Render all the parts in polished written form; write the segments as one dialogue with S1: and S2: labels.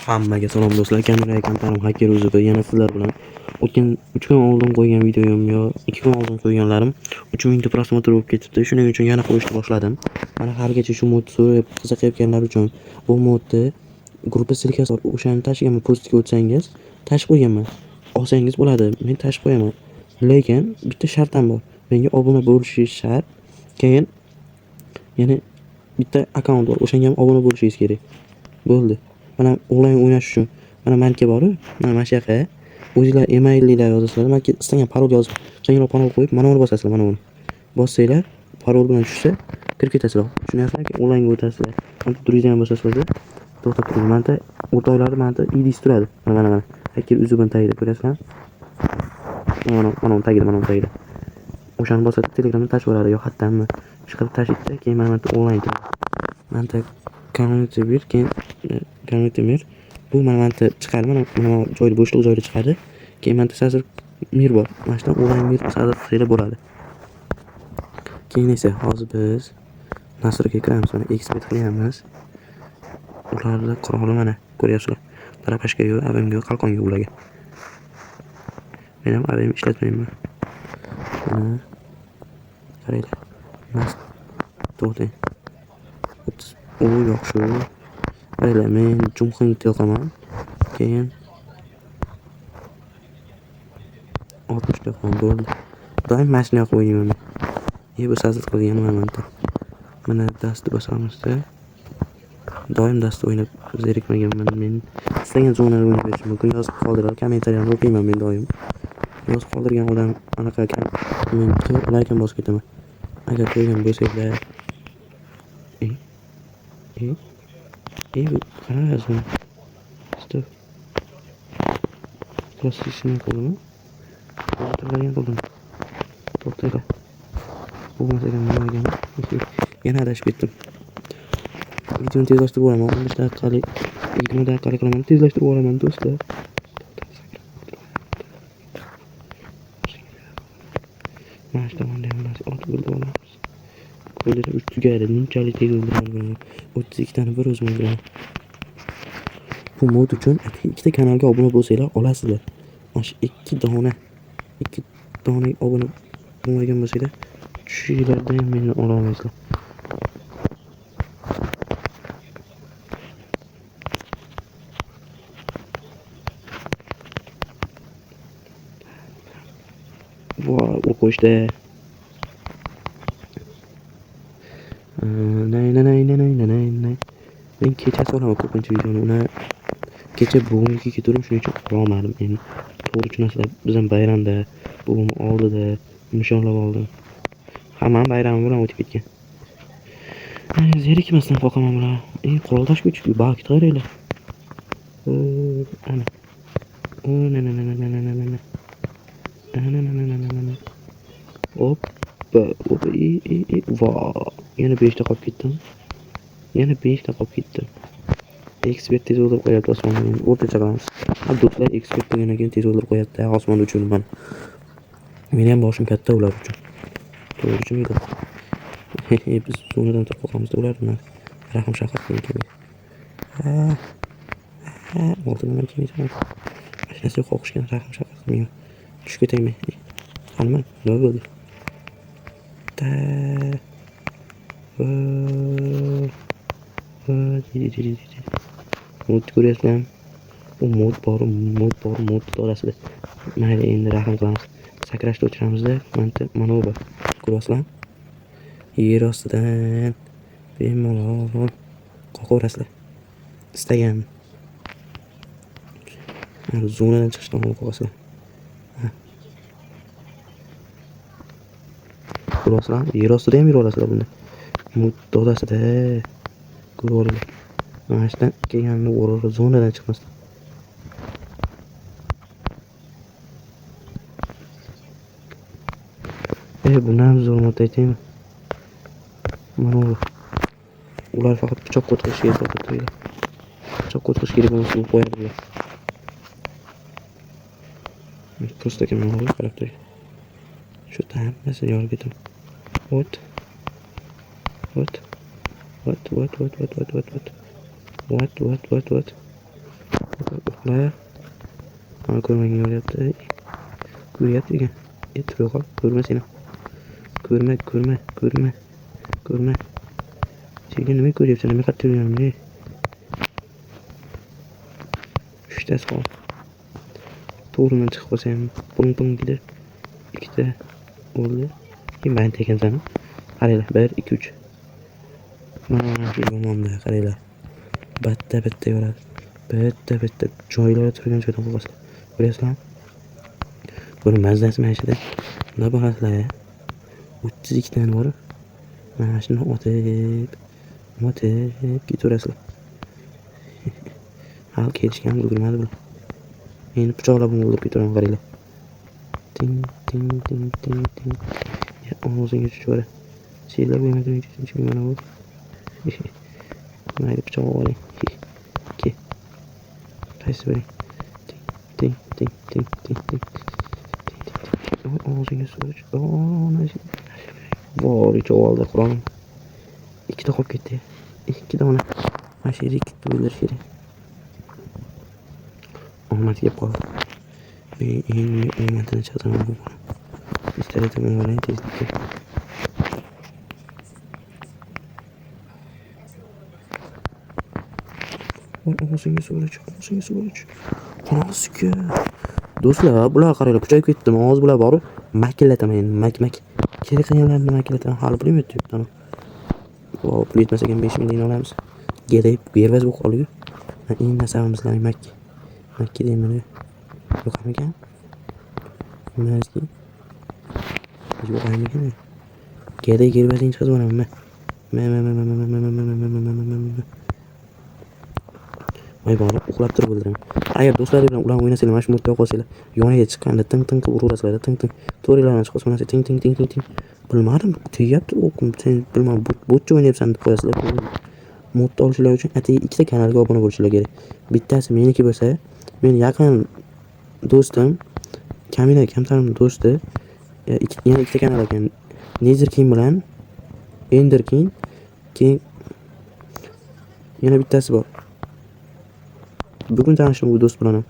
S1: Hammaga salom do'stlar, Kamera Kampanim Hacker o'zida yana sizlar bilan o'tgan 3 kun oldin qo'ygan videom yo 2 kun oldin qo'yganlarim 3 mingta prosmotr bo'lib ketibdi. Shuning uchun yana qo'yishni boshladim. Mana haligacha shu modni so'rab qiziqayotganlar uchun bu modni gruppa silkasi bor. O'shani tashigan postga o'tsangiz, tashib qo'yganman. Olsangiz bo'ladi. Men tashib qo'yaman. Lekin bitta shartim bor. Menga obuna bo'lishingiz shart. Keyin yana bitta akkaunt bor. O'shanga ham obuna bo'lishingiz kerak. Bo'ldi. Mana onlayn o'ynash uchun mana menga bor-ku, mana shu yoqqa o'zingizlar emailinglar yozasizlar. Menga istagan parol yozib, keyinroq parol qo'yib, mana buni bosasizlar, mana buni. Bossanglar, parol bilan tushsa, kirib ketasizlar. Tushunyapsizlarki, onlaynga o'tasizlar. Mana turingizni ham bosasizlar. To'xtab turing. Menda o'rtoqlarni menda idis turadi. Mana. Hacker uzuban tagida ko'rasizlar. Mana uni tagida. O'shani bosadi, Telegramdan tashib yuboradi yo xatdanmi. Shu qilib tashlaydi, keyin mana onlayn turadi. Menda community bir, keyin community mir. Bu mana chiqadi, mana joyda bo'shliq joyda chiqadi. Keyin menda hozir mir bor. Mana shundan onlayn mir hozir qilib bo'ladi. Keyin esa hozir biz nasrga kiramiz, mana expert qilyapmiz. Ularni quroli mana ko'ryapsizlar. Tarapashga yo'q, AVMga yo'q, qalqonga ularga. Men ham AVM ishlatmayman. Mana qaranglar. Mas. To'xtang. O yo'q shu. Qaranglar, men jumhurni yoqaman. Keyin 60 yoqaman bo'ldi. Doim mashina yoqib o'ynayman. Bu sazir qilgan momenti. Mana dastni bosamizda. Doim dast o'ynab zerikmaganman men. Istagan zonada o'ynab berish mumkin. Yozib qoldirib, kommentariyani o'qiyman men doim. Yozib qoldirgan odam anaqa men like bosib ketaman. Agar qo'ygan bo'lsanglar. Qarasizmi? Stop. Klassishni qo'limi? O'tirgan qo'lim. To'xtaylar. Bu masalan nima ekan? Yana adashib ketdim. Videoni tezlashtirib yuboraman. 15 daqiqalik, 20 daqiqalik qilaman. Tezlashtirib yuboraman do'stlar. Mana shu tomonda ham otib o'ldiramiz. Qo'lida 3 tugadi. Bunchalik tez o'ldiramiz. 32 tani bir o'zim o'ldiraman. Bu mod uchun ikkita kanalga obuna bo'lsanglar olasizlar. Mana shu 2 dona obuna bo'lmagan bo'lsanglar, tushinglarda ham meni ola olmaysizlar. Voy, u qo'shdi. Nay. Men kechasi olaman ko'pincha videoni. Uni kecha bugunga ketaverim, shuning uchun olmadim. Endi to'g'ri tushunasizlar, bizning bayramda, bug'um oldida nishonlab oldim. Hammam bayrami bilan o'tib ketgan. Zerikmasdan qo'qaman bilan. Quroldash kuchli, balki qaranglar. Ana. Hoppa. Voy, yana 5 ta qolib ketdim. Ekspert tez o'ldirib qo'yapti osmondan. O'rtacha qilamiz. Do'stlar, ekspert degandan keyin tez o'ldirib qo'yapti. Osmonda uchiraman. Meni ham boshim katta ular uchun. To'g'ri tushunmaydi. Biz zonadan qo'rqamiz ulardan. Rahim shafqat qilmaydi. O'rtadan kelmaydi. Mashinasi qo'qishgan rahim shafqat qilmaydi. Tushib ketaymi? Qanman? Nima bo'ldi? Mod ko'ryapsizlar. U mod bor, orasida. Mayli, endi rahim qilamiz. Sakrashni o'chiramizda, mana bu bor. Ko'ryapsizlar? Yer ostidan bemalol qoqaverasizlar. Istagan zonadan chiqishdan qo'rqasizlar. Ko'ryapsizlar? Yer ostida ham yura olasizlar bunda. Dodasida ko'rib mana shundan kelganini o'rib zonadan chiqmasdan. Bundan zo'r mod aytaymi? Mana ular faqat pichoq qo'tqish kerak bo'ladi. Pichoq qo'tqish kerak bo'lsa u qo'yadilar. Просто kimni qarab turing. Shu hammasini yorib ketim. What? uxla. Mana ko'rmagan bo'lyapti. Ko'ryapti ekan. Turib qol. Ko'rma seni. Ko'rma. Senga nima ko'ryapsan? Nima qilib turibsan? Uchtasi qol. To'g'ridan chiqib qolsam, ping dedi. Ikkita bo'ldi. Men tekansan. Qaranglar, 1 2 3. Mana shu yomonda qaranglar. Bitta yoradi. Bitta joylarda turgan joydan qo'yasizlar. Ko'ryapsizlarmi? Buni mazasi mana shunda. Nima bo'lasizlar? 32 tani bor. Mana shuni otib ketaverasizlar. Hal kelishgan ulgurmadi bular. Meni pichoqlab o'ldirib ketiraman, qaranglar. Ting. Ya og'zingga tushira. Senlar bo'lmagan uchun mana bu. Mayli pichoq oling. Ke. Qaysi bering? Ting. Og'zingga so'ch. Mana shu. Voy, cho'g'aldi Qur'on. Ikkita qolib ketdi. Ikkita mana. Mana shu yerga ikkita o'ldirish kerak. Omad kelib qoldi. Men omadini chazaman bu. Pistoletimni oling tezlikda. Og'zingga so'ch. Qonosiga. Do'stlar, bular qaranglar, kuchayib ketdimi? Hozir bular borib, makillataman endi, mak. Kerak qilganlarni makillataman, hali pulim yo'q. Vo, pul yetmas ekan 5 mingdan olamiz. Gedib, bervaz bo'lib qoldi-ku. Endi nasabimizlarni mak deyman. Yo'qmikan? Nimasi? Yo'qmikan? Gedib gervazing chiqib o'raman. Voy bor, uxlab turib o'ldiraman. Agar do'stlaring bilan ular o'ynasanglar, mana shu modda qolsanglar, yoniga chiqqanda ting qilib uraverasizlar, ting. To'ringlardan chiqsa, mana shu ting. Bilmadim, tegyapti o'qim. Sen bilmadim, botcha o'ynayapsan deb qo'yasizlar. Modda olishlar uchun atigi ikkita kanalga obuna bo'lishingiz kerak. Bittasi meniki bo'lsa, men yaqin do'stim, kamtarim do'sti, yana ikkita kanal ekan. Nether King bilan Ender King, keyin yana bittasi bor. Bugun tanishdim bu do'st bilan.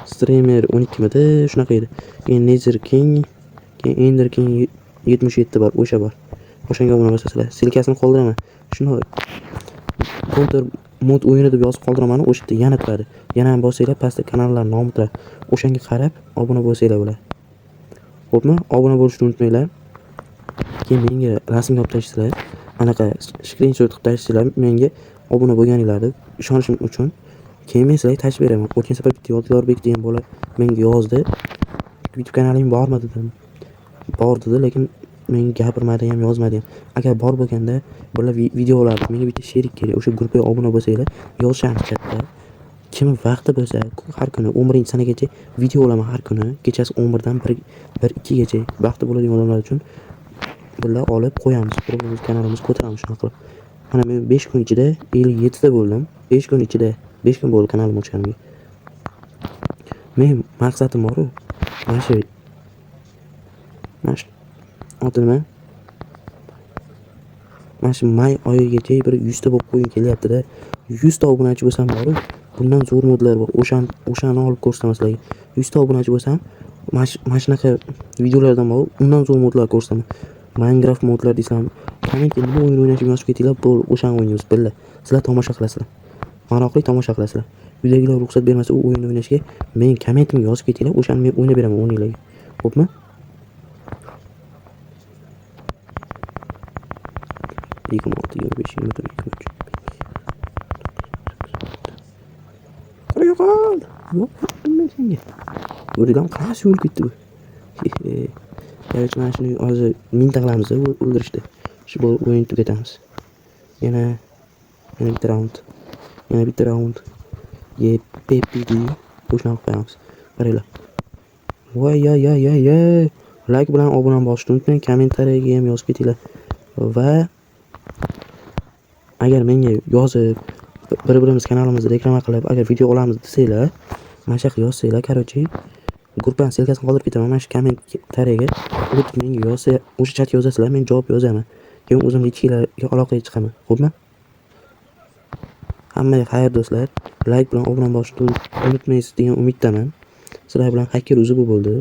S1: Streamer 12 midi, shunaqa edi. Keyin Nether King, keyin Ender King 77 bor, o'sha bor. O'shanga obuna bo'lsanglar, silkasini qoldiraman. Shuni Counter mod o'yini deb yozib qoldiraman, o'sha yerda yana turadi. Yana ham bosinglar, pastda kanallar nomi turadi. O'shanga qarab obuna bo'lsanglar bo'lar. Xo'pmi? Obuna bo'lishni unutmanglar. Keyin menga rasmga olib tashlaysizlar. Anaqa screenshot qilib tashlaysizlar menga obuna bo'lganinglarni ishonishim uchun. Keyin men sizlarga tashib beraman. O'tgan safar bitta Yodgorbek degan bola menga yozdi. YouTube kanaling bormi dedim. Bor dedi, lekin men gapirmadi ham, yozmadi ham. Agar bor bo'lganda, bular videolar menga bitta sherik kerak. O'sha guruhga obuna bo'lsanglar, yozishamiz chatda. Kim vaqti bo'lsa, har kuni 11 sanagacha video olaman har kuni. Kechasi 11 dan 1-2 gacha vaqti bo'ladigan odamlar uchun bular olib qo'yamiz. O'zimiz kanalimiz ko'taramiz shunaqa qilib. Mana men 5 kun ichida 57 ta bo'ldim. 5 kun ichida 5 kun bo'ldi kanalim ochganimga. Men maqsadim bor-ku. Mana shu otini mana shu may oyigacha bir 100 ta bo'lib qo'ying kelyapti-da. 100 ta obunachi bo'lsam bor-ku. Bundan zo'r modlar bor. O'shani olib ko'rsataman sizlarga. 100 ta obunachi bo'lsam, mana shunaqa videolardan bor. Undan zo'r modlar ko'rsataman. Minecraft modlar desam, qaniki nima o'yin o'ynashni yozib ketinglar, bu o'shani o'ynaymiz billah. Sizlar tomosha qilasizlar. Maroqli tomosha qilasizlar. Uydagilar ruxsat bermasa u o'yinni o'ynashga, men kommentimga yozib ketinglar, o'shani men o'ynab beraman o'yninglarga. Xo'pmi? Ikki olti, 25, 23. Qara yo'qol. Yo'q, men senga. O'rdan qarasi yo'l ketdi bu. Mana shuni hozir mingta qilamiz o'ldirishdi. Shu o'yinni tugatamiz. Yana bitta raund. Pepidi. Qo'shni qo'yamiz. Qaranglar. Voy ya. Like bilan obuna bo'lishni unutmang, kommentariyaga ham yozib ketinglar. Va agar menga yozib bir-birimiz kanalimizda reklama qilib, agar video olamiz desanglar, mana shu yoqqa yozsanglar, qarochi guruhdan silkasini qoldirib ketaman. Mana shu kommentariyaga o'tib menga yozsa, o'sha chat yozasizlar, men javob yozaman. Keyin o'zim ichkilarga aloqaga chiqaman. Xo'pmi? Hammaga xayr do'stlar. like bilan obuna bo'lishni unutmaysiz degan umiddaman. Sizlar bilan hacker o'zi bu bo'ldi.